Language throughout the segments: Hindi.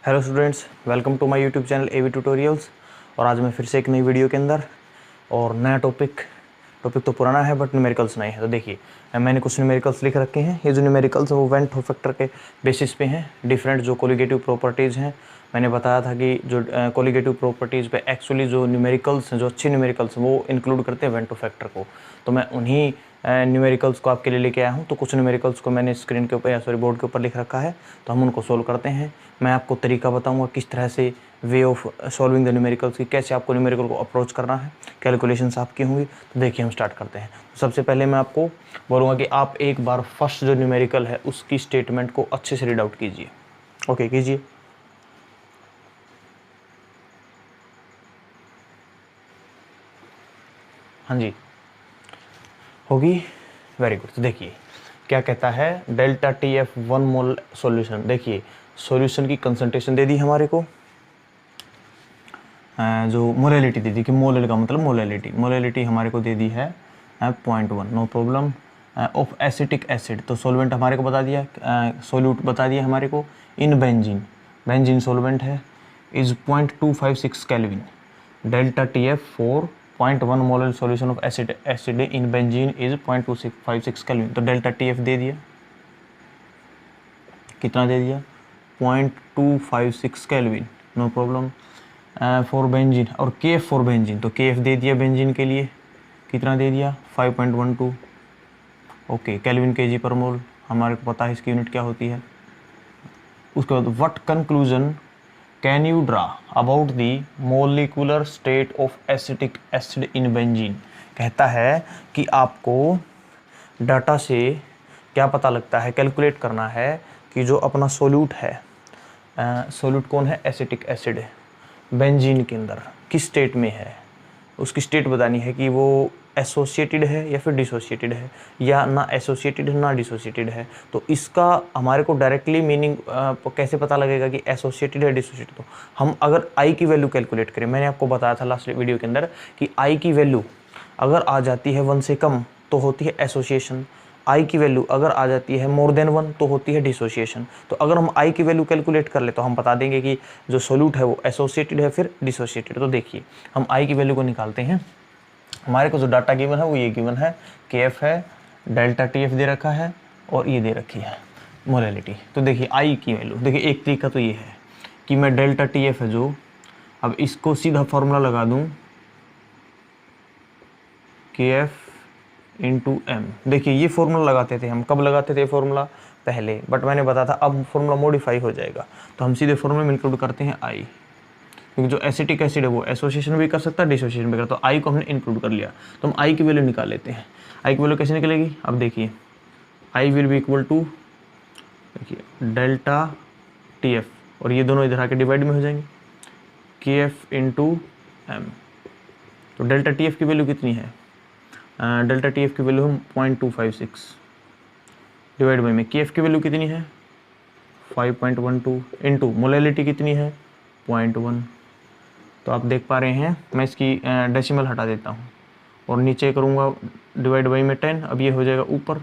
Hello students, welcome to my YouTube channel AV tutorials. और आज मैं फिर से एक नई वीडियो के अंदर और नया टॉपिक तो पुराना है बट न्यूमेरिकल्स नहीं है। तो देखिए, मैंने कुछ न्यूमेरिकल्स लिख रखे हैं। ये जो न्यूमेरिकल्स हैं वो वेंट हो फैक्टर के बेसिस पे हैं। डिफरेंट जो कोलिगेटिव प्रॉपर्टीज़ हैं, मैंने बताया था कि जो कोलिगेटिव प्रॉपर्टीज़ पे एक्चुअली जो न्यूमेरिकल्स हैं, जो अच्छे न्यूमेरिकल्स हैं वो इंक्लूड करते हैं वेंट हो फैक्टर को। तो मैं उन्हीं न्यूमेरिकल्स को आपके लिए लेके आया हूँ। तो कुछ न्यूमेरिकल्स को मैंने स्क्रीन के ऊपर या सॉरी बोर्ड के ऊपर लिख रखा है, तो हम उनको सोल्व करते हैं। मैं आपको तरीका बताऊंगा किस तरह से way of solving the numericals की, कैसे आपको न्यूमेरिकल को अप्रोच करना है, कैलकुलेशंस आपकी होंगी। तो देखिए हम स्टार्ट करते हैं। तो सबसे पहले मैं आपको बोलूँगा कि आप एक बार फर्स्ट जो न्यूमेरिकल है उसकी स्टेटमेंट को अच्छे से रीड आउट कीजिए। ओके, कीजिए। हाँ जी, होगी। Very good. तो देखिए क्या कहता है, डेल्टा टी एफ 1 मोल सॉल्यूशन। देखिए सॉल्यूशन की कंसंट्रेशन दे दी हमारे को, जो मोलैलिटी दे दी कि मोलल का मतलब मोलैलिटी हमारे को दे दी है 0.1, no problem. Of acetic acid, तो सॉल्वेंट हमारे को बता दिया, सोल्यूट बता दिया हमारे को इन बेंजीन सॉल्वेंट है, is 0.256 kelvin. Delta T F 4.1 molar solution of acid in benzene is 0.256 kelvin. तो डेल्टा टी एफ दे दिया, कितना दे दिया 0.256 kelvin, no problem. For benzene और के एफ फॉर बेंजीन, तो के एफ दे दिया बेंजीन के लिए, कितना दे दिया 5.12। ओके, केल्विन केजी पर मोल हमारे को पता है इसकी यूनिट क्या होती है। उसके बाद what conclusion can you draw about the molecular state of acetic acid in benzene. कहता है कि आपको डाटा से क्या पता लगता है, कैलकुलेट करना है कि जो अपना सोल्यूट है, सोल्यूट कौन है, एसिटिक एसिड बेंजीन के अंदर किस स्टेट में है। उसकी स्टेट बतानी है कि वो एसोसिएटेड है या फिर डिसोसिएटेड है, या ना एसोसिएटेड है ना डिसोसिएटेड है। तो इसका हमारे को डायरेक्टली मीनिंग कैसे पता लगेगा कि एसोसिएटेड है डिसोसिएटेड। तो हम अगर आई की वैल्यू कैलकुलेट करें, मैंने आपको बताया था लास्ट वीडियो के अंदर कि आई की वैल्यू अगर आ जाती है 1 से कम तो होती है एसोसिएशन, आई की वैल्यू अगर आ जाती है मोर देन 1 तो होती है डिसोसिएशन। तो अगर हम आई की वैल्यू कैलकुलेट कर ले तो हम बता देंगे कि जो सोल्यूट है वो एसोसिएटेड है फिर डिसोसिएटेड। तो देखिए हम आई की वैल्यू को निकालते हैं। हमारे को जो डाटा गिवन है वो ये गिवन है, के एफ है, डेल्टा टी एफ दे रखा है और ये दे रखी है मोलैलिटी। तो देखिए आई की वैल्यू, देखिए एक तरीका तो ये है कि मैं डेल्टा टी एफ है जो, अब इसको सीधा फॉर्मूला लगा दूं के एफ इंटू एम। देखिए ये फॉर्मूला लगाते थे हम, कब लगाते थे फॉर्मूला पहले, बट मैंने बताया था अब फॉर्मूला मॉडिफाई हो जाएगा। तो हम सीधे फॉर्मूला में इंक्लूड करते हैं आई, क्योंकि जो एसिटिक एसिड है वो एसोसिएशन भी कर सकता है डिसोसिएशन भी कर। तो आई को हमने इंक्लूड कर लिया, तो हम आई की वैल्यू निकाल लेते हैं। आई की वैल्यू कैसे निकलेगी, अब देखिए i will be equal to, देखिए डेल्टा टी एफ, और ये दोनों इधर आके डिवाइड में हो जाएंगे, के एफ इंटू एम। तो डेल्टा टी एफ की वैल्यू कितनी है, डेल्टा टी एफ की वैल्यू हम 0.256 डिवाइड बाई में के एफ की वैल्यू कितनी है 5.12 इंटू मोलैलिटी कितनी है 0.1। तो आप देख पा रहे हैं, मैं इसकी डेसिमल हटा देता हूँ और नीचे करूँगा डिवाइड बाई में 10। अब ये हो जाएगा ऊपर,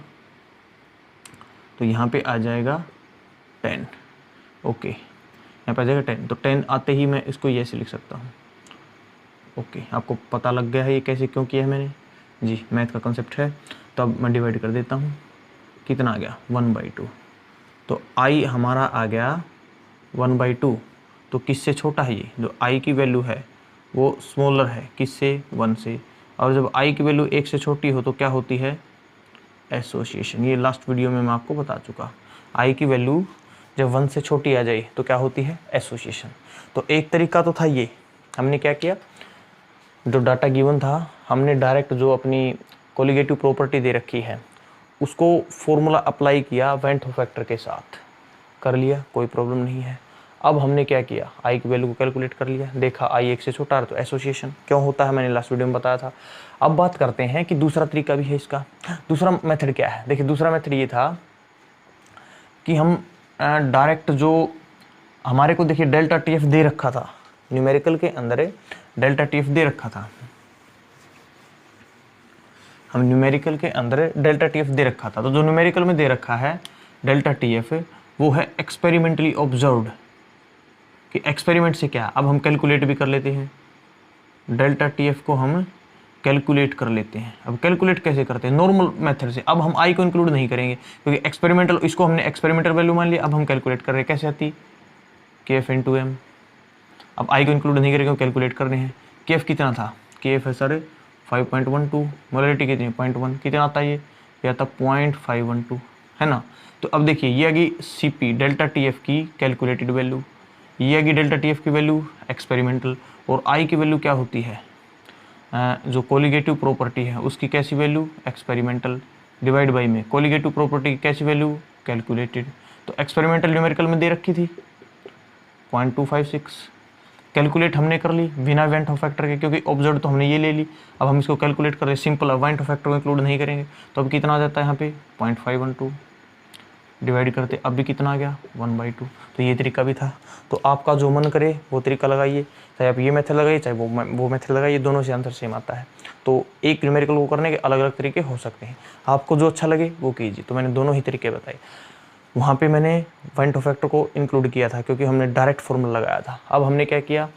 तो यहाँ पे आ जाएगा 10। ओके, यहाँ पे आ जाएगा 10। तो 10 आते ही मैं इसको ये से लिख सकता हूँ। ओके, आपको पता लग गया है ये कैसे क्यों किया है मैंने जी, मैथ का कंसेप्ट है। तो अब मैं डिवाइड कर देता हूँ, कितना आ गया 1/2। तो आई हमारा आ गया 1/2। तो किससे छोटा है ये, जो आई की वैल्यू है वो स्मॉलर है किससे, 1 से। और जब आई की वैल्यू 1 से छोटी हो तो क्या होती है, एसोसिएशन। ये लास्ट वीडियो में मैं आपको बता चुका, आई की वैल्यू जब 1 से छोटी आ जाए तो क्या होती है, एसोसिएशन। तो एक तरीका तो था ये, हमने क्या किया, जो डाटा गिवन था हमने डायरेक्ट जो अपनी कोलिगेटिव प्रॉपर्टी दे रखी है उसको फॉर्मूला अप्लाई किया वेंट फैक्टर के साथ, कर लिया, कोई प्रॉब्लम नहीं है। अब हमने क्या किया, आई की वैल्यू को कैलकुलेट कर लिया, देखा आई 1 से छोटा है तो एसोसिएशन क्यों होता है, मैंने लास्ट वीडियो में बताया था। अब बात करते हैं कि दूसरा तरीका भी है इसका। दूसरा मेथड क्या है, देखिए दूसरा मेथड ये था कि हम डायरेक्ट जो हमारे को, देखिए डेल्टा टी एफ दे रखा था न्यूमेरिकल के अंदर, डेल्टा टी एफ दे रखा था, हम न्यूमेरिकल के अंदर डेल्टा टी एफ दे रखा था। तो जो न्यूमेरिकल में दे रखा है डेल्टा टी एफ वो है एक्सपेरिमेंटली ऑब्जर्व्ड, कि एक्सपेरिमेंट से क्या, अब हम कैलकुलेट भी कर लेते हैं, डेल्टा टी एफ को हम कैलकुलेट कर लेते हैं। अब कैलकुलेट कैसे करते हैं, नॉर्मल मेथड से। अब हम आई को इंक्लूड नहीं करेंगे क्योंकि एक्सपेरिमेंटल, इसको हमने एक्सपेरिमेंटल वैल्यू मान लिया, अब हम कैलकुलेट कर रहे हैं, कैसे आती, के एफ इंटू एम। अब आई को इंक्लूड नहीं करेंगे, कैलकुलेट कर रहे हैं। के एफ कितना था, के एफ है सर 5.12, मोलरिटी कितनी 0.1, कितना आता है ये आता 0.512, है ना। तो अब देखिए ये आ गई C P delta T F की कैलकुलेटेड वैल्यू, ये आ गई डेल्टा टी एफ की वैल्यू एक्सपेरिमेंटल, और आई की वैल्यू क्या होती है, जो कोलिगेटिव प्रॉपर्टी है उसकी कैसी वैल्यू एक्सपेरिमेंटल, डिवाइड बाई में कोलिगेटिव प्रॉपर्टी की कैसी वैल्यू कैलकुलेटेड। तो एक्सपेरिमेंटल न्यूमेरिकल में दे रखी थी 0.256, कैलकुलेट हमने कर ली बिना वेंट ऑफ फैक्टर के, क्योंकि ऑब्जर्व तो हमने ये ले ली। अब हम इसको कैलकुलेट कर रहे हैं सिंपल, अब वेंट ऑफ फैक्टर को इंक्लूड नहीं करेंगे। तो अब कितना आ जाता है यहाँ पे 0.512, डिवाइड करते अब भी कितना आ गया 1/2। तो ये तरीका भी था। तो आपका जो मन करे वो तरीका लगाइए, चाहे आप ये मेथड लगाइए चाहे वो मेथड लगाइए, दोनों से आंसर सेम आता है। तो एक न्यूमेरिकल को करने के अलग अलग तरीके हो सकते हैं, आपको जो अच्छा लगे वो कीजिए। तो मैंने दोनों ही तरीके बताए। वहाँ पे मैंने वेंट ऑफ फैक्टर को इंक्लूड किया था क्योंकि हमने डायरेक्ट फॉर्मूला लगाया था। अब हमने क्या किया,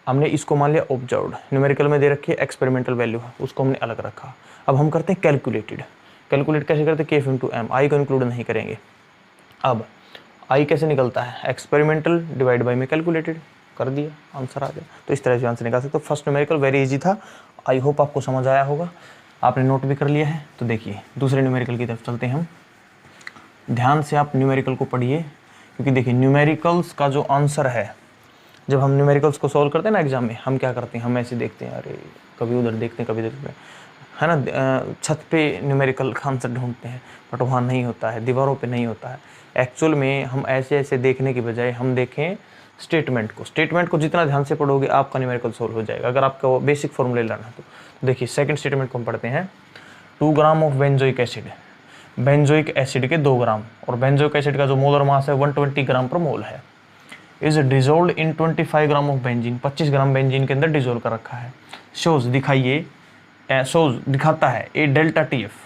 हमने इसको मान लिया ऑब्जर्व्ड, न्यूमेरिकल में दे रखी है एक्सपेरिमेंटल वैल्यू है, उसको हमने अलग रखा। अब हम करते हैं कैलकुलेटेड। कैलकुलेट कैसे करते हैं, के एफ इंटू एम, आई को इंक्लूड नहीं करेंगे। अब आई कैसे निकलता है, एक्सपेरिमेंटल डिवाइड बाई में कैलकुलेटेड, कर दिया आंसर आ गया। तो इस तरह से आंसर निकाल सकते हो। फर्स्ट न्यूमेरिकल वेरी इजी था, आई होप आपको समझ आया होगा, आपने नोट भी कर लिया है। तो देखिए दूसरे न्यूमेरिकल की तरफ चलते हैं हम। ध्यान से आप न्यूमेरिकल को पढ़िए, क्योंकि देखिए न्यूमेरिकल्स का जो आंसर है, जब हम न्यूमेरिकल्स को सॉल्व करते हैं ना एग्जाम में, हम क्या करते हैं, हम ऐसे देखते हैं, अरे कभी उधर देखते हैं कभी इधर देखते हैं, है ना, छत पे न्यूमेरिकल का आंसर ढूंढते हैं, बट वहाँ नहीं होता है, दीवारों पे नहीं होता है। एक्चुअल में हम ऐसे ऐसे देखने की बजाय हम देखें स्टेटमेंट को। स्टेटमेंट को जितना ध्यान से पढ़ोगे आपका न्यूमेरिकल सॉल्व हो जाएगा, अगर आपका वो बेसिक फॉर्मूले लाना है तो। देखिए सेकंड स्टेटमेंट को हम पढ़ते हैं, 2 gram of benzoic acid, benzoic acid के 2 ग्राम, और बेंजोइक एसिड का जो मोलर मास है 120 ग्राम पर मोल है, is dissolve in 25 gram of benzene, 25 gram benzene के अंदर डिजोल्व कर रखा है। शोज दिखाइए, शोज दिखाता है a delta T F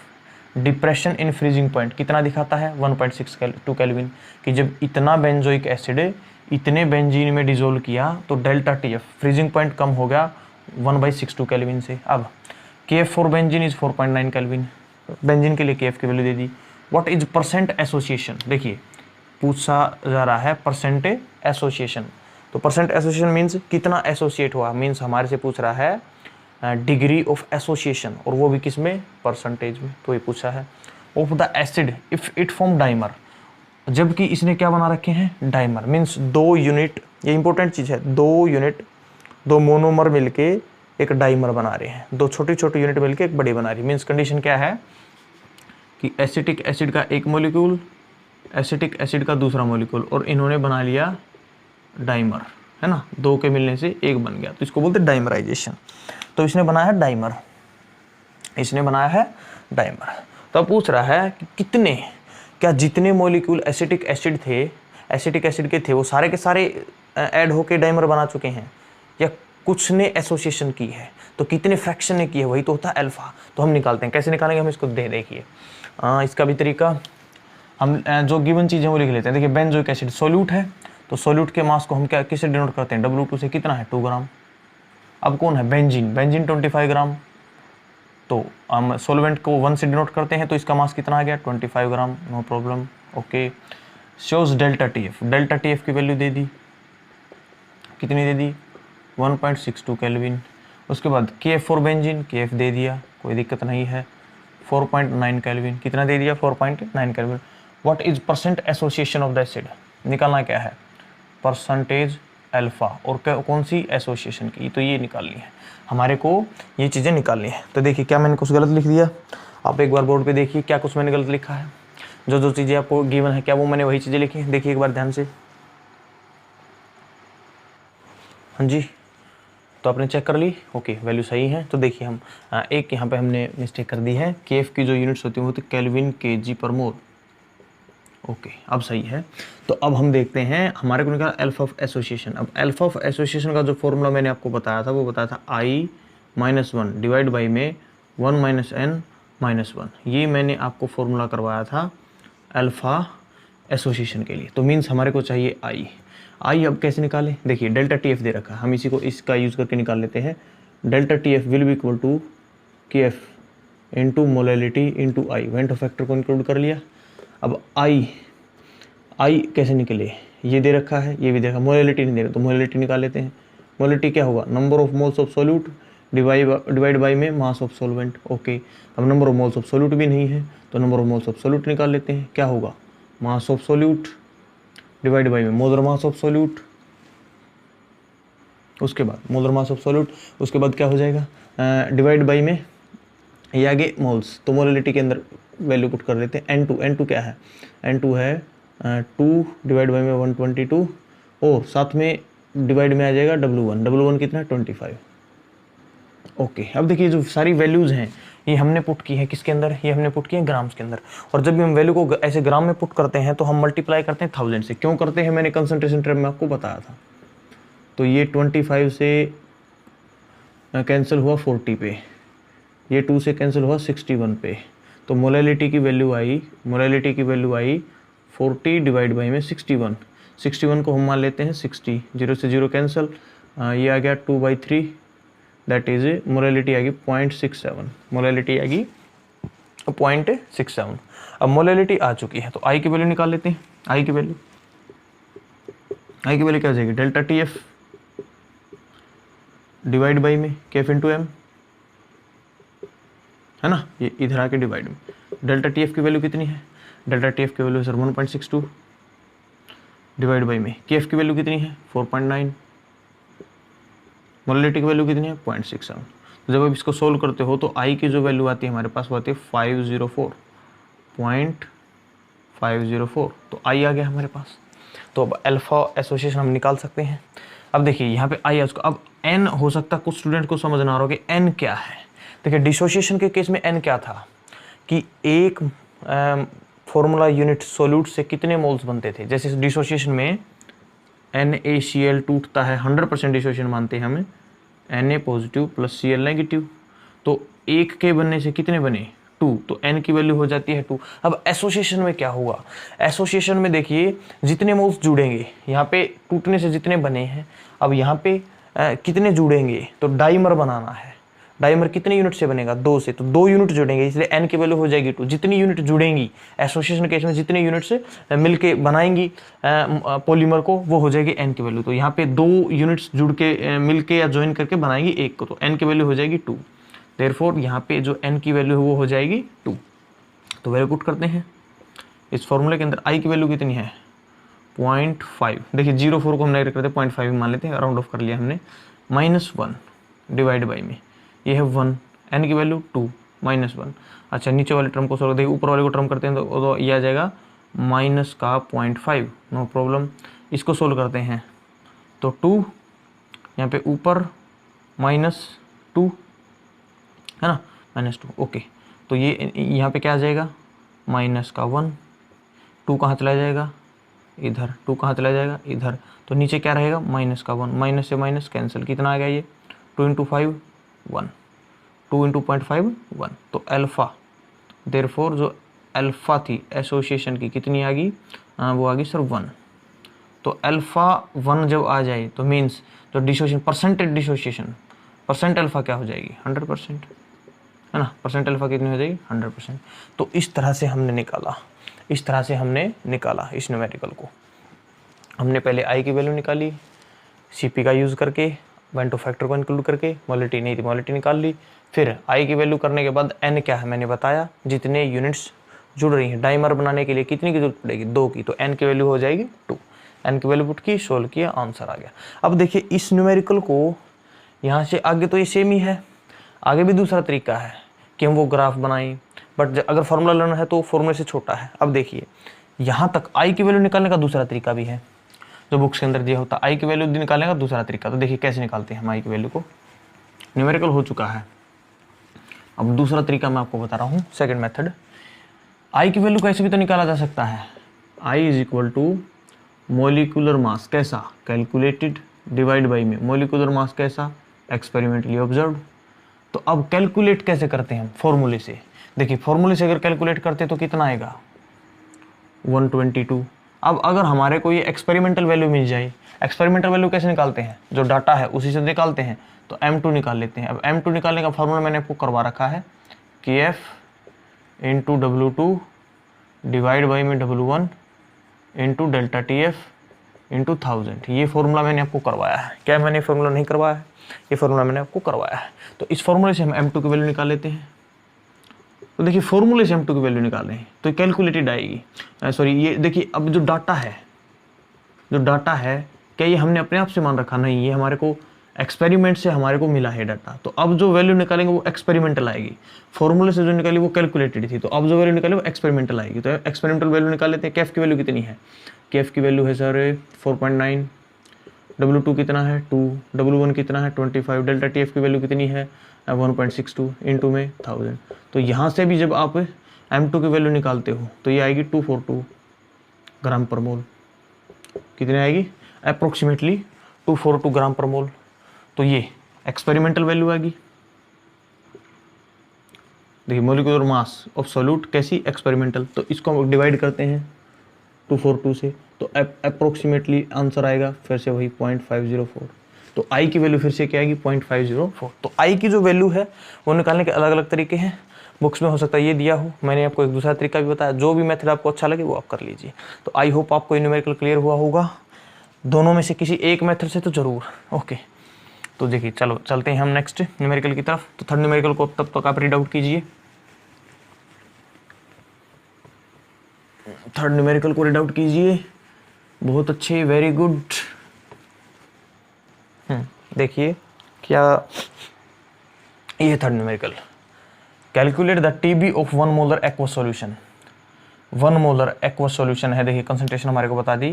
depression in freezing point, कितना दिखाता है 1.62 केल्विन, कि जब इतना बेंजोइक एसिड इतने बेंजीन में डिजोल्व किया तो delta T F freezing point कम हो गया 1/62 केल्विन से। अब K F for benzene is 4.9 kelvin, benzene के लिए के एफ की वैल्यू दे दी। व्हाट इज परसेंट एसोसिएशन, देखिए पूछा जा रहा है परसेंट एसोसिएशन। तो परसेंट एसोसिएशन मीन्स कितना एसोसिएट हुआ, मीन्स हमारे से पूछ रहा है डिग्री ऑफ एसोसिएशन, और वो भी किस में, परसेंटेज में। तो ये पूछा है of the acid if it form dimer, जबकि इसने क्या बना रखे हैं डाइमर, मीन्स 2 यूनिट, ये इंपॉर्टेंट चीज़ है, 2 यूनिट 2 मोनोमर मिलके एक डाइमर बना रहे हैं, 2 छोटी छोटी यूनिट मिलके एक बड़ी बना रही है। मीन्स कंडीशन क्या है कि एसिटिक एसिड का एक मॉलिक्यूल, एसिटिक एसिड का दूसरा मॉलिक्यूल, और इन्होंने बना लिया डाइमर, है ना, 2 के मिलने से 1 बन गया, तो इसको बोलते हैं डाइमराइजेशन। तो इसने बनाया है डाइमर, इसने बनाया है डाइमर। तो अब पूछ रहा है कि कितने, क्या जितने मॉलिक्यूल एसिटिक एसिड थे, एसिटिक एसिड के थे, वो सारे के सारे ऐड होके डाइमर बना चुके हैं, या कुछ ने एसोसिएशन की है, तो कितने फ्रैक्शन ने की है, वही तो होता है अल्फा। तो हम निकालते हैं, कैसे निकालेंगे हम इसको, देखिए इसका भी तरीका, हम जो गिवन चीज़ है वो लिख लेते हैं। देखिए बेंजोइक एसिड सोल्यूट है, तो सोल्यूट के मास को हम क्या किससे डिनोट करते हैं, W2 से, कितना है 2 ग्राम। अब कौन है बेंजीन, बेंजीन 25 ग्राम, तो हम सोलवेंट को 1 से डिनोट करते हैं, तो इसका मास कितना आ गया 25 gram, no problem, okay. Shows delta T F, delta T F की वैल्यू दे दी, कितनी दे दी 1.62 केल्विन। उसके बाद K F for benzene, K F दे दिया, कोई दिक्कत नहीं है, 4.9 केल्विन, कितना दे दिया 4.9 kelvin. What is percent association of the acid, निकालना क्या है परसेंटेज अल्फा, और कौन सी एसोसिएशन की, तो ये निकालनी है हमारे को, ये चीज़ें निकालनी है। तो देखिए क्या मैंने कुछ गलत लिख दिया, आप एक बार बोर्ड पे देखिए क्या कुछ मैंने गलत लिखा है, जो जो चीज़ें आपको गिवन है क्या वो मैंने वही चीज़ें लिखी हैं, देखिए एक बार ध्यान से। हाँ जी, तो आपने चेक कर ली, ओके वैल्यू सही है। तो देखिए हम एक यहाँ पे हमने मिस्टेक कर दी है, के एफ की जो यूनिट्स होती हैं वो होती केल्विन केजी पर मोल, ओके अब सही है। तो अब हम देखते हैं हमारे को निकाला अल्फा ऑफ एसोसिएशन। अब अल्फा ऑफ एसोसिएशन का जो फॉर्मूला मैंने आपको बताया था वो बताया था I-1 डिवाइड बाई में 1 - n-1, ये मैंने आपको फॉर्मूला करवाया था अल्फा एसोसिएशन के लिए। तो मीन्स हमारे को चाहिए आई अब कैसे निकालें, देखिए डेल्टा टी एफ दे रखा है, हम इसी को इसका यूज़ करके निकाल लेते हैं। Delta T F will be equal to K F into molality into i, van't factor को इंक्लूड कर लिया। अब आई कैसे निकले, ये दे रखा है, ये भी दे रखा, मोलैलिटी नहीं दे रहा तो मोलैलिटी निकाल लेते हैं। मोलैलिटी क्या होगा, number of moles of solute divide by में मास ऑफ सॉल्वेंट। ओके, अब number of moles of solute भी नहीं है तो number of moles of solute निकाल लेते हैं। क्या होगा, mass of solute divide by में मोलर मास ऑफ सोल्यूट, उसके बाद मोलर मास ऑफ सोल्यूट, उसके बाद क्या हो जाएगा, डिवाइड बाई में ये आगे मोल्स, तो मोलैलिटी के अंदर वैल्यू पुट कर लेते हैं। N2 क्या है, N2 है 2 डिवाइड बाई में 122 और साथ में डिवाइड में आ जाएगा W1 कितना है 25। ओके, अब देखिए जो सारी वैल्यूज़ हैं ये हमने पुट की है किसके अंदर, ये हमने पुट की है ग्राम्स के अंदर। और जब भी हम वैल्यू को ऐसे ग्राम में पुट करते हैं तो हम मल्टीप्लाई करते हैं 1000 से। क्यों करते हैं, मैंने कंसंट्रेशन टर्म में आपको बताया था। तो ये 25 से कैंसिल हुआ 40 पे, ये 2 से कैंसिल हुआ 61 पे, तो मोलैलिटी की वैल्यू आई 40 डिवाइड बाई में 61 को हम मान लेते हैं 60, 0 से 0 कैंसिल, ये आ गया 2/3, दैट इज मोलैलिटी आ गई 0.67, मोलैलिटी आ गई 0.67। अब मोलैलिटी आ चुकी है तो आई की वैल्यू निकाल लेते हैं। आई की वैल्यू क्या हो जाएगी, delta T F divide by में के एफ इंटू एम, है ना, ये इधर आके डिवाइड में। डेल्टा टी एफ की वैल्यू कितनी है, डेल्टा टी एफ की वैल्यू सर 1.62 डिवाइड बाई में के एफ की वैल्यू कितनी है 4.9, मोलैलिटी की वैल्यू कितनी है 0.67। तो जब आप इसको सोल्व करते हो तो आई की जो वैल्यू आती है हमारे पास वो आती है 504, तो आई आ गया हमारे पास। तो अब अल्फा एसोसिएशन हम निकाल सकते हैं। अब देखिए यहाँ पे आई है उसको, अब एन हो सकता है कुछ स्टूडेंट को समझ ना आ रहा हो कि एन क्या है। देखिए डिसोसिएशन के केस में एन क्या था कि एक फॉर्मूला यूनिट सोल्यूट से कितने मोल्स बनते थे। जैसे डिसोसिएशन में NaCl टूटता है, 100% डिसोसिएशन मानते हैं हमें, Na positive plus Cl negative, तो एक के बनने से कितने बने 2, तो n की वैल्यू हो जाती है 2। अब एसोसिएशन में क्या होगा, एसोसिएशन में देखिए जितने मोल्स जुड़ेंगे, यहाँ पे टूटने से जितने बने हैं, अब यहाँ पे कितने जुड़ेंगे, तो डाइमर बनाना है। डाइमर कितने यूनिट से बनेगा 2 से, तो 2 यूनिट जुड़ेंगे, इसलिए n की वैल्यू हो जाएगी 2। जितनी यूनिट जुड़ेंगी एसोसिएशन केस में, जितने यूनिट से मिलके बनाएंगी पॉलीमर को, वो हो जाएगी n की वैल्यू। तो यहाँ पे 2 यूनिट्स जुड़ के मिलके या ज्वाइन करके बनाएंगी एक को, तो n की वैल्यू हो जाएगी 2। देयरफॉर यहाँ पे जो n की वैल्यू है वो हो जाएगी 2। तो वैल्यू पुट करते हैं इस फॉर्मूले के अंदर। i की वैल्यू कितनी है 0.5, देखिए 0.4 को हम नहीं करते 0.5 मान लेते हैं, राउंड ऑफ कर लिया हमने, -1 डिवाइड बाई में ये है 1, n की वैल्यू 2 -1। अच्छा नीचे वाले टर्म को सोल्व, देखिए ऊपर वाले को टर्म करते हैं तो ये आ जाएगा माइनस का 0.5, नो प्रॉब्लम। इसको सोल्व करते हैं तो 2 यहाँ पे ऊपर -2 है ना, -2। ओके, तो ये यहाँ पे क्या आ जाएगा माइनस का 1, 2 कहाँ चला जाएगा इधर, 2 कहाँ चला जाएगा इधर, तो नीचे क्या रहेगा माइनस का 1, माइनस से माइनस कैंसिल, कितना आ गया ये 2 × 5 1, 2 × 0.5 1, तो अल्फ़ा, देयरफॉर जो अल्फ़ा थी एसोसिएशन की कितनी आ गई, वो आ गई सर 1। तो अल्फ़ा 1 जब आ जाए तो मीन्स जो dissociation percentage dissociation, percent alpha क्या हो जाएगी 100%, है ना, परसेंट अल्फ़ा कितनी हो जाएगी 100%। तो इस तरह से हमने निकाला, इस तरह से हमने निकाला इस न्यूमेरिकल को। हमने पहले आई की वैल्यू निकाली CP का यूज़ करके, वेंट फैक्टर को इंक्लूड करके, मोलैलिटी नहीं थी मोलैलिटी निकाल ली। फिर आई की वैल्यू करने के बाद n क्या है मैंने बताया, जितने यूनिट्स जुड़ रही हैं डाइमर बनाने के लिए कितनी की जरूरत पड़ेगी 2 की, तो n की वैल्यू हो जाएगी 2। n की वैल्यू पुट की, सोल्व किया, आंसर आ गया। अब देखिए इस न्यूमेरिकल को यहाँ से आगे तो ये सेम ही है, आगे भी दूसरा तरीका है कि हम वो ग्राफ बनाएं, बट अगर फॉर्मूला लेना है तो फॉर्मूले से छोटा है। अब देखिए यहाँ तक आई की वैल्यू निकालने का दूसरा तरीका भी है, जो बुक्स के अंदर दिया होता है आई की वैल्यू निकालने का दूसरा तरीका। तो देखिए कैसे निकालते हैं हम आई की वैल्यू को, न्यूमेरिकल हो चुका है, अब दूसरा तरीका मैं आपको बता रहा हूँ, सेकंड मेथड। आई की वैल्यू कैसे भी तो निकाला जा सकता है, I is equal to molecular mass, कैसा कैलकुलेटेड डिवाइड बाई में मोलिकुलर मास कैसा एक्सपेरिमेंटली ऑब्जर्व। तो अब कैलकुलेट कैसे करते हैं हम फॉर्मूले से, देखिए फॉर्मूले से अगर कैलकुलेट करते तो कितना आएगा 122, अब अगर हमारे को ये एक्सपेरिमेंटल वैल्यू मिल जाए, एक्सपेरिमेंटल वैल्यू कैसे निकालते हैं, जो डाटा है उसी से निकालते हैं, तो m2 निकाल लेते हैं। अब m2 निकालने का फॉर्मूला मैंने आपको करवा रखा है, kf into W2 divide by में W1 into delta TF into 1000। ये फॉर्मूला मैंने आपको करवाया है। क्या मैंने फॉर्मूला नहीं करवाया है, ये फॉर्मूला मैंने आपको करवाया है। तो इस फॉर्मूले से हम m2 की वैल्यू निकाल लेते हैं। तो देखिए फॉर्मूले से m2 की वैल्यू निकाल रहे हैं तो कैलकुलेटेड आएगी, सॉरी ये देखिए। अब जो डाटा है, क्या ये हमने अपने आप से मान रखा, नहीं, ये हमारे को एक्सपेरिमेंट से हमारे को मिला है डाटा। तो अब जो वैल्यू निकालेंगे वो एक्सपेरिमेंटल आएगी, फॉर्मूले से जो निकाली वो कैलकुलेटेड थी, तो अब जो वैल्यू निकाली वो एक्सपेरिमेंटल आएगी। तो एक्सपेरिमेंटल वैल्यू निकाल लेते हैं। केएफ की वैल्यू कितनी है, केएफ की वैल्यू है सर 4.9, W2 कितना है 2, W1 कितना है 25, डेल्टा TF की वैल्यू कितनी है 1.62 इंटू में 1000। तो यहाँ से भी जब आप m2 की वैल्यू निकालते हो तो ये आएगी 242 ग्राम पर मोल। कितनी आएगी, अप्रोक्सीमेटली 242 ग्राम पर मोल। तो ये एक्सपेरिमेंटल वैल्यू आएगी। देखिए मोलिकुलर मास ऑफ सॉल्यूट कैसी, एक्सपेरिमेंटल। तो इसको हम डिवाइड करते हैं 242 से, तो अप्रोक्सीमेटली आंसर आएगा फिर से वही 0.504। तो आई की वैल्यू फिर से क्या आएगी 0.504। तो आई की जो वैल्यू है वो निकालने के अलग अलग तरीके हैं, बुक्स में हो सकता है ये दिया हो, मैंने आपको एक दूसरा तरीका भी बताया। जो भी मेथड आपको अच्छा लगे वो आप कर लीजिए। तो आई होप आपको ये न्यूमेरिकल क्लियर हुआ होगा, दोनों में से किसी एक मेथड से तो जरूर। ओके, तो देखिए चलो चलते हैं हम नेक्स्ट न्यूमेरिकल की तरफ। तो थर्ड न्यूमेरिकल को तब तक आप रीड आउट कीजिए। थर्ड न्यूमेरिकल को रीड आउट कीजिए, बहुत अच्छे, वेरी गुड। देखिए क्या ये third numerical, calculate the TB of 1 molar aqua solution. 1 molar aqua solution है, देखिए कंसंट्रेशन हमारे को बता दी।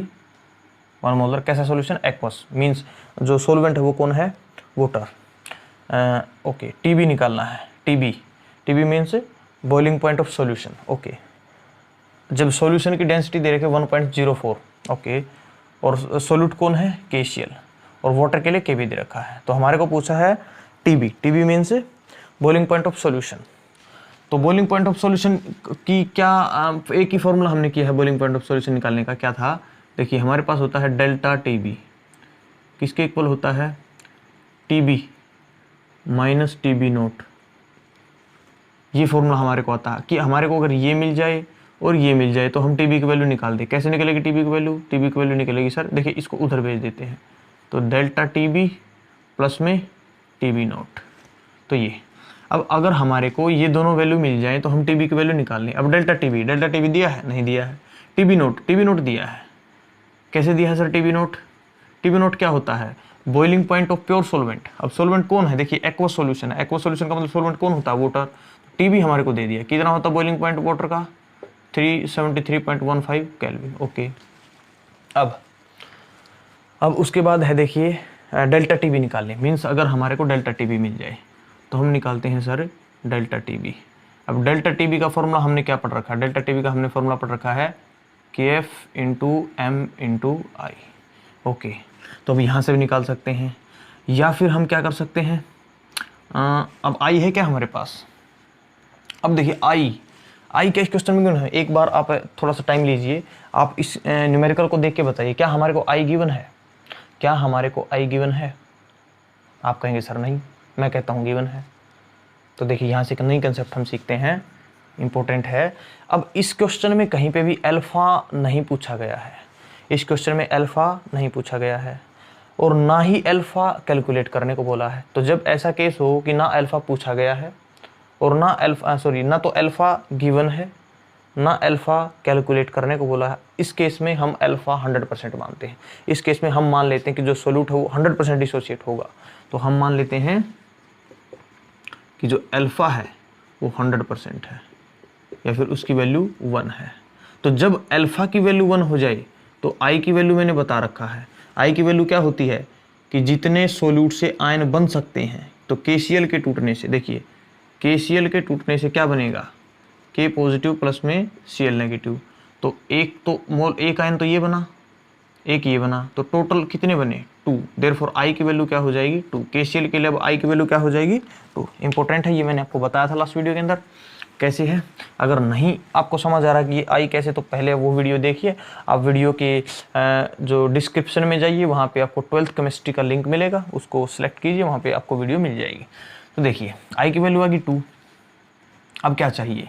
1 मोलर कैसा सॉल्यूशन, एक्वस मींस जो सॉल्वेंट है वो कौन है, वाटर। ओके, टीबी निकालना है, TB means boiling point of solution. Okay, जब सॉल्यूशन की डेंसिटी दे रखे 1.04, ओके, और सोल्यूट कौन है, केसीएल, और वाटर के लिए केबी दे रखा है। तो हमारे को पूछा है TB means boiling point of solution. तो बॉइलिंग पॉइंट ऑफ सॉल्यूशन की क्या एक ही फॉर्मूला हमने किया है बॉइलिंग पॉइंट ऑफ सॉल्यूशन निकालने का, क्या था, देखिए हमारे पास होता है डेल्टा टीबी, किसके इक्वल होता है, टीबी माइनस टीबी नोट। ये फॉर्मूला हमारे को आता है कि हमारे को अगर ये मिल जाए और ये मिल जाए तो हम टीबी की वैल्यू निकाल दें। कैसे निकलेगी टीबी की वैल्यू, टीबी की वैल्यू निकलेगी सर, देखिए इसको उधर भेज देते हैं, तो डेल्टा टीबी प्लस में टीबी नोट। तो ये अब अगर हमारे को ये दोनों वैल्यू मिल जाए तो हम टीबी की वैल्यू निकाल लें। अब डेल्टा टीबी दिया है, नहीं दिया है। टीबी नोट दिया है, कैसे दिया है सर, टीबी नोट क्या होता है, boiling point of pure solvent. अब सोलवेंट कौन है, देखिए एक्वा सॉल्यूशन है, एक्वा सॉल्यूशन का मतलब सोलवेंट कौन होता है, वाटर। टीबी हमारे को दे दिया, कितना होता है बॉइलिंग पॉइंट वाटर का, 373.15 केल्विन। ओके, अब उसके बाद है देखिए डेल्टा टीबी निकालने, मीन्स अगर हमारे को डेल्टा टीबी मिल जाए तो हम निकालते हैं सर डेल्टा टीबी। अब डेल्टा टीबी का फॉर्मूला हमने क्या पढ़ रखा है, डेल्टा टीबी का हमने फॉर्मूला पढ़ रखा है KF into M into I। Okay, तो अब यहाँ से भी निकाल सकते हैं, या फिर हम क्या कर सकते हैं, अब I है क्या हमारे पास। अब देखिए आई क्या इस क्वेश्चन में गिवन है, एक बार आप थोड़ा सा टाइम लीजिए, आप इस न्यूमेरिकल को देख के बताइए क्या हमारे को आई गिवन है, क्या हमारे को आई गिवन है। आप कहेंगे सर नहीं, मैं कहता हूँ गिवन है। तो देखिए यहाँ से एक नई कंसेप्ट हम सीखते हैं, इंपॉर्टेंट है। अब इस क्वेश्चन में कहीं पे भी अल्फ़ा नहीं पूछा गया है, इस क्वेश्चन में अल्फ़ा नहीं पूछा गया है और ना ही अल्फ़ा कैलकुलेट करने को बोला है। तो जब ऐसा केस हो कि ना अल्फ़ा पूछा गया है और ना ना तो अल्फ़ा गिवन है ना अल्फ़ा कैलकुलेट करने को बोला है, इस केस में हम अल्फ़ा 100% मानते हैं। इस केस में हम मान लेते हैं कि जो सोल्यूट है वो 100% डिसोशिएट होगा। तो हम मान लेते हैं कि जो अल्फ़ा है वो 100% है या फिर उसकी वैल्यू 1 है। तो जब अल्फ़ा की वैल्यू 1 हो जाए तो आई की वैल्यू मैंने बता रखा है, आई की वैल्यू क्या होती है कि जितने सोल्यूट से आयन बन सकते हैं। तो KCl के टूटने से, देखिए KCl के टूटने से क्या बनेगा, K पॉजिटिव प्लस में Cl नेगेटिव। तो एक आयन तो ये बना, एक ये बना, तो टोटल कितने बने 2। देयरफॉर आई की वैल्यू क्या हो जाएगी 2। KCl के लिए अब आई की वैल्यू क्या हो जाएगी 2। इंपॉर्टेंट है, ये मैंने आपको बताया था लास्ट वीडियो के अंदर। कैसे है। अगर नहीं आपको समझ आ रहा कि ये आई कैसे, तो पहले वो वीडियो देखिए। आप वीडियो के जो डिस्क्रिप्शन में जाइए, वहाँ पे आपको 12th केमिस्ट्री का लिंक मिलेगा, उसको सिलेक्ट कीजिए, वहाँ पे आपको वीडियो मिल जाएगी। तो देखिए आई की वैल्यू आ गई 2। अब क्या चाहिए,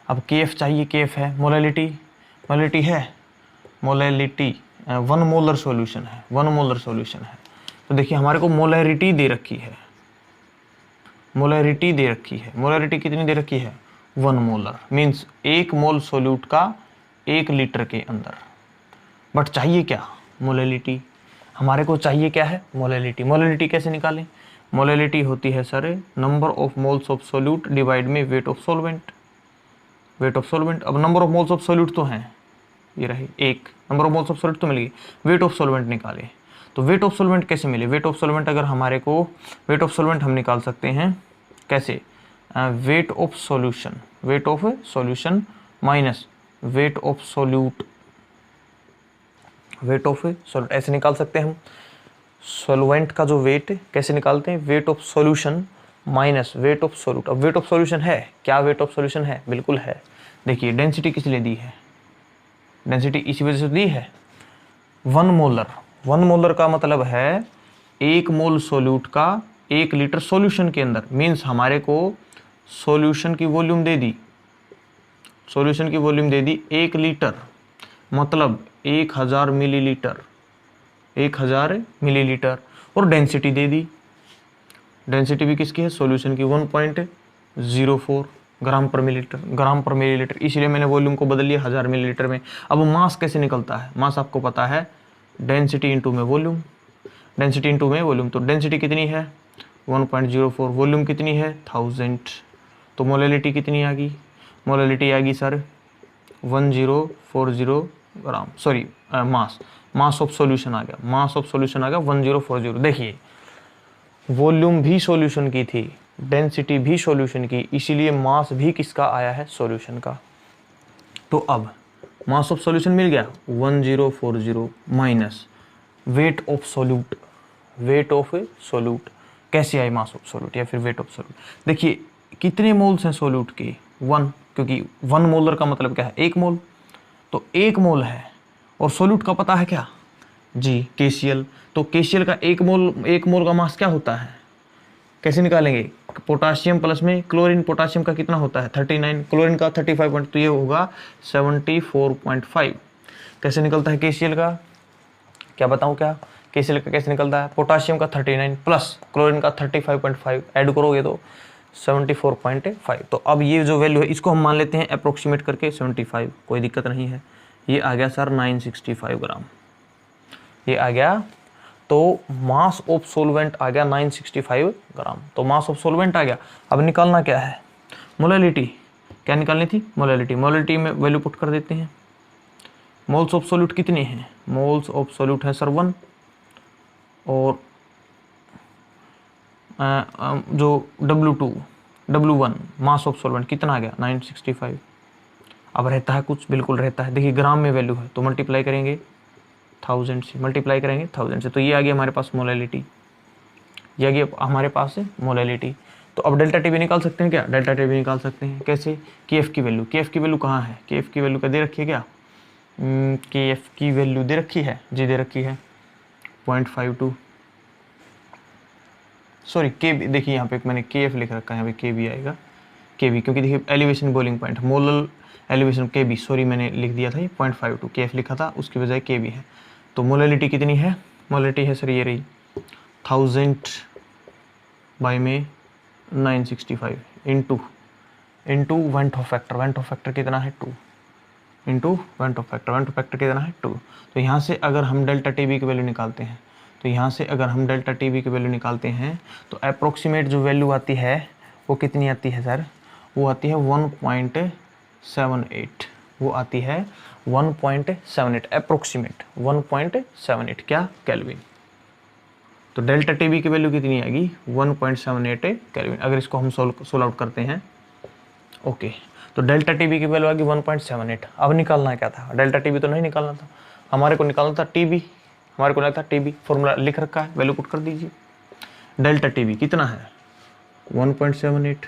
अब KF चाहिए। KF है मोलैलिटी, मोलैलिटी है, मोलैलिटी 1 मोलर सॉल्यूशन है, 1 मोलर सॉल्यूशन है। तो देखिए हमारे को मोलैरिटी दे रखी है, मोलैरिटी दे रखी है। मोलैरिटी कितनी दे रखी है, 1 मोलर, मीन्स 1 मोल सोल्यूट का 1 लीटर के अंदर। बट चाहिए क्या, मोलैलिटी। हमारे को चाहिए क्या है, मोलैलिटी। मोलैलिटी कैसे निकालें, मोलैलिटी होती है sir number of moles of solute divide में weight of solvent, weight of solvent. अब number of moles of solute तो हैं, ये रहे 1, number of moles of solute तो मिल गई। वेट ऑफ सॉल्वेंट निकाले, तो वेट ऑफ सॉल्वेंट कैसे मिले, वेट ऑफ सॉल्वेंट अगर हमारे को, वेट ऑफ सॉल्वेंट हम निकाल सकते हैं कैसे, weight of solution, weight of solution minus weight of solute, weight of solute ऐसे निकाल सकते हैं हम। सॉल्वेंट का जो वेट कैसे निकालते हैं, weight of solution minus weight of solute. अब वेट ऑफ सॉल्यूशन है क्या, वेट ऑफ सॉल्यूशन है, बिल्कुल है। देखिए डेंसिटी किस लिए दी है, डेंसिटी इसी वजह से दी है 1 मोलर। 1 मोलर का मतलब है 1 मोल सोल्यूट का 1 लीटर सॉल्यूशन के अंदर, मीन्स हमारे को सॉल्यूशन की वॉल्यूम दे दी, सॉल्यूशन की वॉल्यूम दे दी 1 लीटर, मतलब 1000 मिलीलीटर, 1000 मिलीलीटर। और डेंसिटी दे दी, डेंसिटी भी किसकी है, सॉल्यूशन की 1.04 ग्राम पर मिलीलीटर, ग्राम पर मिलीलीटर, इसलिए मैंने वॉल्यूम को बदल लिया 1000 मिलीलीटर में। अब मास कैसे निकलता है, मास आपको पता है डेंसिटी इंटू में वॉल्यूम, डेंसिटी इंटू में वॉल्यूम। तो डेंसिटी कितनी है 1.04, वॉल्यूम कितनी है 1000, तो मोलैलिटी कितनी आ गई, मोलैलिटी आ गई sir 1040 gram, sorry mass, mass of solution आ गया, मास ऑफ सॉल्यूशन आ गया 1040। देखिए वॉल्यूम भी सॉल्यूशन की थी, डेंसिटी भी सॉल्यूशन की, इसीलिए मास भी किसका आया है, सॉल्यूशन का। तो अब मास ऑफ सॉल्यूशन मिल गया 1040 minus weight of solute, weight of solute कैसे आई, मास ऑफ सोल्यूट या फिर वेट ऑफ सोल्यूट। देखिए कितने मोल्स हैं सोल्यूट के, 1, क्योंकि 1 मोलर का मतलब क्या है 1 मोल, तो 1 मोल है। और सोल्यूट का पता है क्या जी, KCl। तो KCl का 1 मोल का मास क्या होता है, कैसे निकालेंगे, पोटाशियम प्लस में क्लोरीन, पोटाशियम का कितना होता है 39, क्लोरीन का 35, तो ये होगा 74.5। कैसे निकलता है KCl का, क्या बताऊं क्या, KCl का कैसे निकलता है, पोटाशियम का 39 प्लस क्लोरीन का 35.5 ऐड करोगे तो 74.5। तो अब ये जो वैल्यू है इसको हम मान लेते हैं अप्रोक्सीमेट करके 75, कोई दिक्कत नहीं है। ये आ गया सर 965 ग्राम, ये आ गया। तो मास ऑफ सोलवेंट आ गया 965 ग्राम, तो मास ऑफ सोलवेंट आ गया। अब निकालना क्या है, मोलैलिटी, क्या निकालनी थी, मोलैलिटी। मोलैलिटी में वैल्यू पुट कर देते हैं। मोल्स ऑफ सोल्यूट कितने हैं, मोल्स ऑफ सोल्यूट है सर 1, और जो W1 मास ऑफ सोलवेंट कितना आ गया 965। अब रहता है कुछ, बिल्कुल रहता है, देखिए ग्राम में वैल्यू है तो मल्टीप्लाई करेंगे 1000 से, मल्टीप्लाई करेंगे 1000 से, तो ये आ गया हमारे पास मोलैलिटी, ये आ गया हमारे पास है मोलैलिटी। तो अब डेल्टा टी भी निकाल सकते हैं क्या, डेल्टा टी भी निकाल सकते हैं कैसे, KF की वैल्यू, KF की वैल्यू कहाँ है, KF की वैल्यू का दे रखी है क्या, KF की वैल्यू दे रखी है जी, दे रखी है 0.52, सॉरी KB, देखिए यहाँ पे मैंने KF लिख रखा है, यहाँ पे KB आएगा, KB, क्योंकि देखिए elevation boiling point, molal elevation KB, sorry मैंने लिख दिया था ये 0.52, KF लिखा था उसकी बजाय KB है। तो मोलैलिटी कितनी है, मोलैलिटी है सर ये रही 1000 बाई में 965 into went of factor, went of factor कितना है 2, इंटू वेंट ऑफ फैक्टर कितना है 2। तो यहाँ से अगर हम डेल्टा TB की वैल्यू निकालते हैं, तो यहाँ से अगर हम डेल्टा TB की वैल्यू निकालते हैं तो अप्रोक्सीमेट जो वैल्यू आती है वो कितनी आती है सर, वो आती है 1.78, वो आती है 1.78 अप्रोक्सीमेट 1.78 क्या केल्विन। तो डेल्टा TB की वैल्यू कितनी आएगी 1.78 केल्विन, अगर इसको हम सोल्व आउट करते हैं। ओके, तो डेल्टा TB की वैल्यू आ गई 1.78। अब निकालना क्या था, डेल्टा TB तो नहीं निकालना था, हमारे को निकालना था TB, हमारे को लगता है TB, फॉर्मूला लिख रखा है, वैल्यू पुट कर दीजिए। डेल्टा TB कितना है 1.78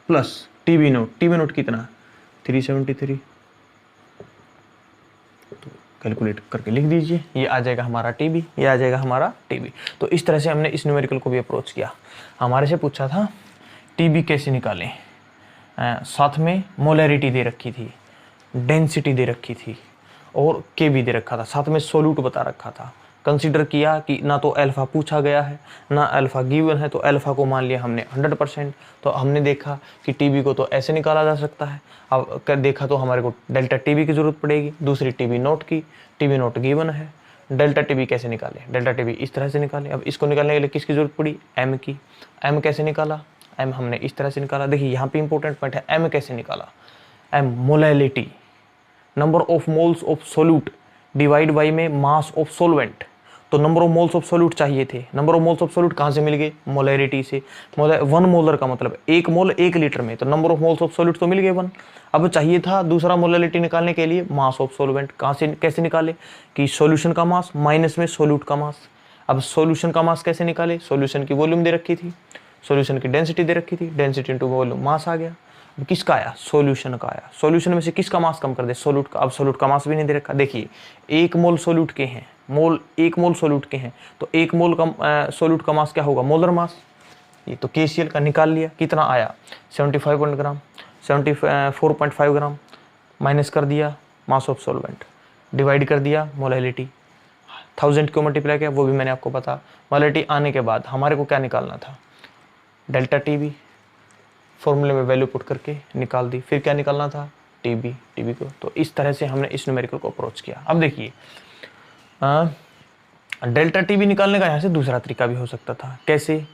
प्लस टीबी नोट कितना 373, तो कैलकुलेट करके लिख दीजिए, ये आ जाएगा हमारा टीबी, ये आ जाएगा हमारा टीबी। तो इस तरह से हमने इस न्यूमेरिकल को भी अप्रोच किया। हमारे से पूछा था टीबी कैसे निकालें, साथ में मोलैरिटी दे रखी थी, डेंसिटी दे रखी थी और के भी दे रखा था, साथ में सोल्यूट बता रखा था। कंसीडर किया कि ना तो अल्फ़ा पूछा गया है ना अल्फ़ा गिवन है, तो अल्फ़ा को मान लिया हमने 100%। तो हमने देखा कि टीबी को तो ऐसे निकाला जा सकता है। अब देखा तो हमारे को डेल्टा टीबी की ज़रूरत पड़ेगी, दूसरी टीबी नोट की, टीबी नोट गिवन है। डेल्टा टीबी कैसे निकाले, डेल्टा टीबी इस तरह से निकाले। अब इसको निकालने के लिए किसकी ज़रूरत पड़ी, एम की। एम कैसे निकाला, एम हमने इस तरह से निकाला। देखिए यहाँ पे इंपॉर्टेंट पॉइंट है, एम कैसे निकाला, M molality, number of moles of solute divide by में मास ऑफ सोलवेंट। तो number of moles of solute चाहिए थे, number of moles of solute कहाँ से मिल गए, मोलैरिटी से। 1 मोलर का मतलब 1 मोल 1 लीटर में, तो number of moles of solute तो मिल गए 1। अब चाहिए था दूसरा मोलैरिटी निकालने के लिए मास ऑफ सोलवेंट। कहाँ से कैसे निकाले कि सॉल्यूशन का मास माइनस में सोल्यूट का मास। अब सॉल्यूशन का मास कैसे निकाले, सॉल्यूशन की वॉल्यूम दे रखी थी, सॉल्यूशन की डेंसिटी दे रखी थी, डेंसिटी इंटू वॉल्यूम, मास आ गया। अब किसका आया, सॉल्यूशन का आया। सॉल्यूशन में से किसका मास कम कर दे, सोल्यूट का। अब सोल्यूट का मास भी नहीं दे रखा। देखिए 1 मोल सोल्यूट के हैं, 1 मोल सोल्यूट के हैं, तो 1 मोल का सोल्यूट का मास क्या होगा, मोलर मास। ये तो KCl का निकाल लिया, कितना आया 75 ग्राम, 74.5 ग्राम। माइनस कर दिया मास ऑफ सोलवेंट, डिवाइड कर दिया मोलैलिटी, 1000 क्यों मल्टीप्लाई किया वो भी मैंने आपको बता। मोलैलिटी आने के बाद हमारे को क्या निकालना था, डेल्टा टीबी, फॉर्मूले में वैल्यू पुट करके निकाल दी। फिर क्या निकालना था, टीबी को। तो इस तरह से हमने इस न्यूमेरिकल को अप्रोच किया। अब देखिए डेल्टा टीबी निकालने का यहाँ से दूसरा तरीका भी हो सकता था। कैसे,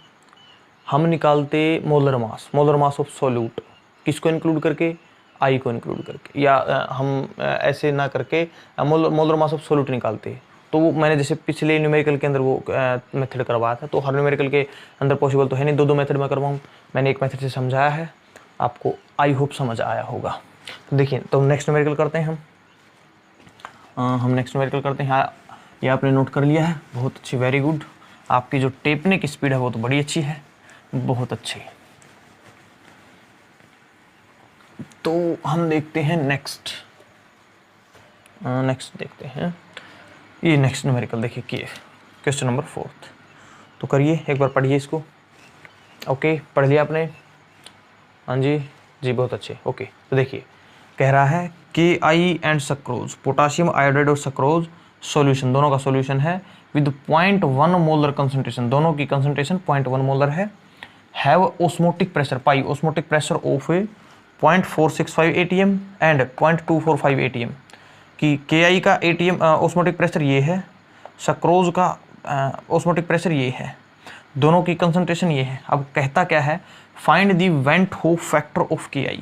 हम निकालते मोलर मास ऑफ सोल्यूट, किसको इंक्लूड करके, आई को इंक्लूड करके, या हम ऐसे ना करके मोलर मास ऑफ सोल्यूट निकालते। तो वो मैंने जैसे पिछले न्यूमेरिकल के अंदर वो मेथड करवाया था, तो हर न्यूमेरिकल के अंदर पॉसिबल तो है नहीं 2 मेथड में करवाऊँ। मैंने एक मेथड से समझाया है, आपको आई होप समझ आया होगा। तो देखिए, तो नेक्स्ट न्यूमेरिकल करते हैं हम नेक्स्ट न्यूमेरिकल करते हैं। ये आपने नोट कर लिया है, बहुत अच्छी, वेरी गुड। आपकी जो टेपने की स्पीड है वो तो बड़ी अच्छी है, बहुत अच्छी। तो हम देखते हैं नेक्स्ट देखते हैं ये नेक्स्ट न्यूमेरिकल। देखिए क्वेश्चन नंबर 4। तो करिए, एक बार पढ़िए इसको। ओके, पढ़ लिया आपने, हाँ जी बहुत अच्छे। ओके, तो देखिए कह रहा है KI and sucrose, potassium iodide और सक्रोज सॉल्यूशन, दोनों का सॉल्यूशन है विद 0.1 मोलर कंसंट्रेशन, दोनों की कंसंट्रेशन 0.1 मोलर है। Have osmotic pressure, pi osmotic pressure of 0.465 ATM and 0.245 ATM। कि KI का ATM ऑस्मोटिक प्रेशर ये है, सक्रोज का ऑस्मोटिक प्रेशर ये है, दोनों की कंसंट्रेशन ये है। अब कहता क्या है, find the went Hoff factor of KI,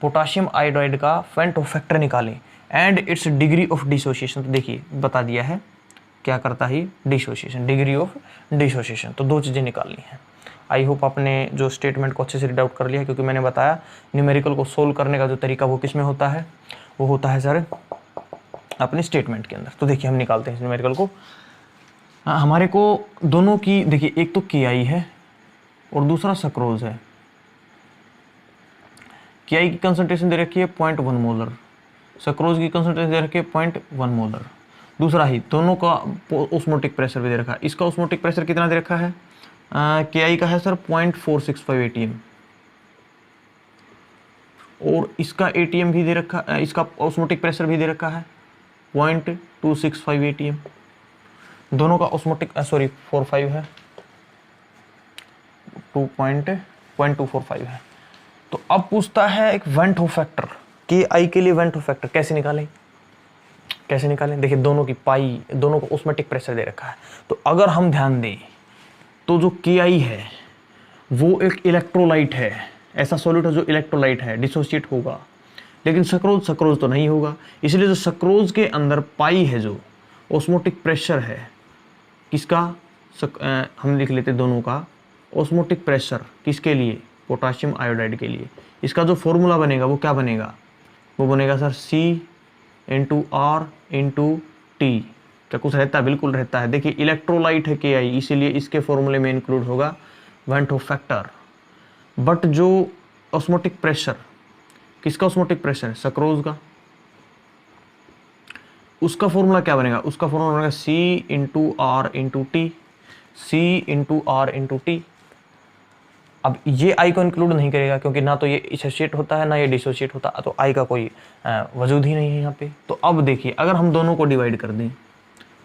potassium iodide का वेंट होफ फैक्टर निकालें and it's degree of dissociation. तो देखिए बता दिया है क्या करता है, डिसोसिएशन, डिग्री ऑफ डिसोसिएशन। तो 2 चीज़ें निकालनी है। आई होप आपने जो स्टेटमेंट को अच्छे से रीड आउट कर लिया है, क्योंकि मैंने बताया न्यूमेरिकल को सोल्व करने का जो तरीका वो किस में होता है, वो होता है सर अपने स्टेटमेंट के अंदर। तो देखिए हम निकालते हैं इस न्यूमेरिकल को। हमारे को दोनों की, देखिए एक तो KI है और दूसरा सक्रोज है। KI की कंसंट्रेशन दे रखी है 0.1 मोलर, सक्रोज की कंसंट्रेशन दे रखी है 0.1 मोलर। दूसरा ही दोनों का ऑस्मोटिक प्रेशर भी दे रखा है। इसका ऑस्मोटिक प्रेशर कितना दे रखा है, KI का है सर 0.465 ATM और इसका ATM भी दे रखा, इसका ऑस्मोटिक प्रेशर भी दे रखा है 0.265 ATM। दोनों का ऑस्मोटिक 45 है, 0.245 है। तो अब पूछता है एक वेंट होफ फैक्टर, KI के लिए वेंट होफ फैक्टर कैसे निकालें, देखिए दोनों की पाई, दोनों को ऑस्मोटिक प्रेशर दे रखा है। तो अगर हम ध्यान दें तो जो KI है वो एक इलेक्ट्रोलाइट है, ऐसा सॉल्यूट है जो इलेक्ट्रोलाइट है, डिसोसिएट होगा। लेकिन सक्रोज तो नहीं होगा, इसलिए जो सक्रोज के अंदर पाई है, जो ऑस्मोटिक प्रेशर है किसका, हम लिख लेते दोनों का ऑस्मोटिक प्रेशर किसके लिए, पोटाशियम आयोडाइड के लिए। इसका जो फॉर्मूला बनेगा वो क्या बनेगा, वो बनेगा सर C/R/T। क्या कुछ रहता है, बिल्कुल रहता है। देखिए इलेक्ट्रोलाइट है KI, इसीलिए इसके फॉर्मूले में इंक्लूड होगा वेंट होफ फैक्टर। बट जो ऑस्मोटिक प्रेशर, किसका ऑस्मोटिक प्रेशर? सक्रोज का। उसका फॉर्मूला क्या बनेगा? उसका फॉर्मूला बनेगा C/R/T, C/R/T। अब ये आई को इंक्लूड नहीं करेगा क्योंकि ना तो ये एसोसिएट होता है ना ये डिसोसिएट होता है, तो आई का कोई वजूद ही नहीं है यहाँ पे। तो अब देखिए अगर हम दोनों को डिवाइड कर दें,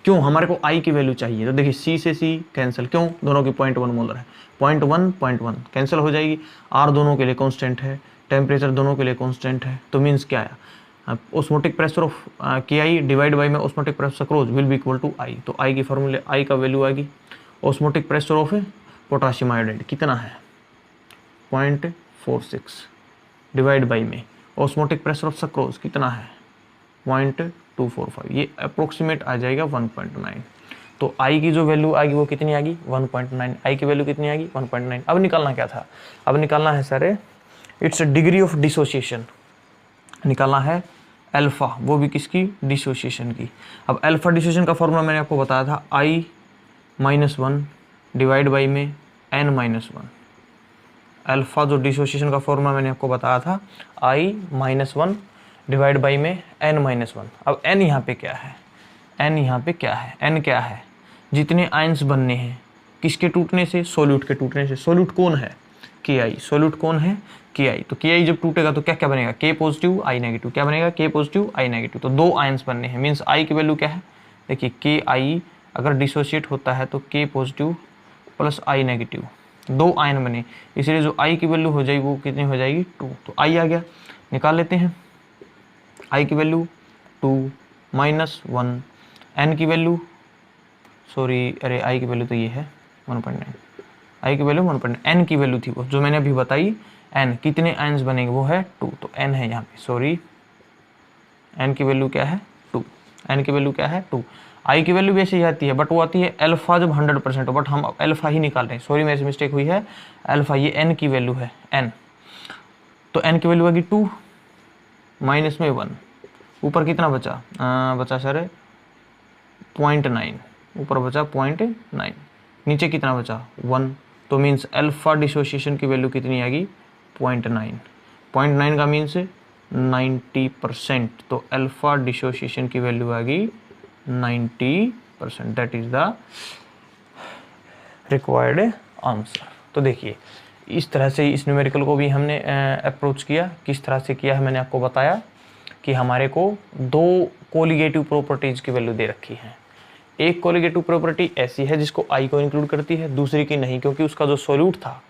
क्यों? हमारे को आई की वैल्यू चाहिए, तो देखिए C से C कैंसिल, क्यों? दोनों की 0.1 मोलर है, 0.1 कैंसिल हो जाएगी। R दोनों के लिए कांस्टेंट है, टेम्परेचर दोनों के लिए कांस्टेंट है, तो मीन्स क्या है? Osmotic pressure of KI divide by में osmotic pressure sucrose will be equal to I. तो आई की फॉर्मूले, आई का वैल्यू आएगी। Osmotic pressure of potassium iodide कितना है? 0.46 डिवाइड बाई में ऑस्मोटिक प्रेशर ऑफ सक्रोज कितना है? 0.245। ये अप्रोक्सीमेट आ जाएगा 1.9। तो आई की जो वैल्यू आएगी वो कितनी आएगी? 1.9। आई की वैल्यू कितनी आएगी? 1.9। अब निकालना क्या था? अब निकालना है sir it's degree of dissociation, निकालना है अल्फा, वो भी किसकी? डिसोसिएशन की। अब अल्फा डिसोसिएशन का फॉर्मूला मैंने आपको बताया था I-1 डिवाइड बाई में N-1। अल्फा जो डिसोसिएशन का फॉर्मूला मैंने आपको बताया था I-1 डिवाइड बाई में N-1। अब N यहाँ पे क्या है? N यहाँ पे क्या है? N क्या है? जितने आयंस बनने हैं, किसके टूटने से? सोल्यूट के टूटने से। सोल्यूट कौन है? KI। सोल्यूट कौन है? KI। तो KI जब टूटेगा तो क्या क्या बनेगा? K positive I negative. क्या बनेगा? K positive I negative. तो दो आयंस बनने हैं, मीन्स I की वैल्यू क्या है? देखिए KI अगर डिसोसिएट होता है तो K positive plus I negative, दो आयन बने, इसलिए जो I की वैल्यू हो जाएगी वो कितनी हो जाएगी? 2। तो I आ गया, निकाल लेते हैं। I की वैल्यू 2 -1, N की वैल्यू I की वैल्यू तो ये है 1.9, I की वैल्यू 1.9, N की वैल्यू थी वो जो मैंने अभी बताई। N कितने आयंस बनेंगे? वो है 2। तो N है यहाँ पे, N की वैल्यू क्या है? 2। N की वैल्यू क्या है? 2। I की वैल्यू भी ऐसी आती है, बट वो आती है अल्फा जब 100% हो, बट हम अल्फा ही निकाल रहे हैं। सॉरी मेरे से मिस्टेक हुई है, अल्फा ये N की वैल्यू है, N। तो N की वैल्यू आएगी 2 माइनस में 1, ऊपर कितना बचा? बचा सर 0.9, ऊपर बचा 0.9, नीचे कितना बचा? 1। तो मीन्स अल्फा डिसोसिएशन की वैल्यू कितनी आएगी? 0.9। 0.9 का मीन्स 90%। तो अल्फा डिसोसिएशन की वैल्यू आएगी 90%। That is the required answer. तो देखिए इस तरह से इस न्यूमेरिकल को भी हमने अप्रोच किया। किस तरह से किया है मैंने आपको बताया कि हमारे को दो कोलिगेटिव प्रॉपर्टीज की वैल्यू दे रखी है। एक कोलिगेटिव प्रॉपर्टी ऐसी है जिसको आई को इंक्लूड करती है, दूसरी की नहीं, क्योंकि उसका जो सोल्यूट था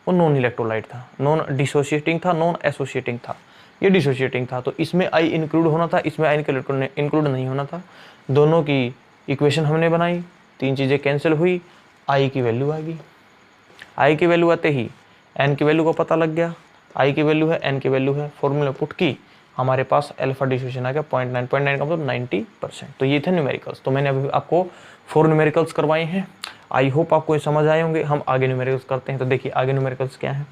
वो नॉन इलेक्ट्रोलाइट था, नॉन डिसोसिएटिंग था, नॉन एसोसिएटिंग था। ये डिसोसिएटिंग था, तो इसमें आई इंक्लूड होना था, इसमें आई इंक्लूड नहीं होना था। दोनों की इक्वेशन हमने बनाई, तीन चीज़ें कैंसिल हुई, आई की वैल्यू आ गई। आई की वैल्यू आते ही एन की वैल्यू को पता लग गया, आई की वैल्यू है, एन की वैल्यू है, फॉर्मूला पुट की, हमारे पास अल्फा डिसोसिएशन आ गया 0.9 का मतलब 90%। तो ये थे न्यूमेरिकल्स। तो मैंने अभी आपको 4 न्यूमेरिकल्स करवाए हैं। आई होप आपको ये समझ आए होंगे। हम आगे न्यूमेरिकल्स करते हैं। तो देखिए आगे न्यूमेरिकल्स क्या हैं।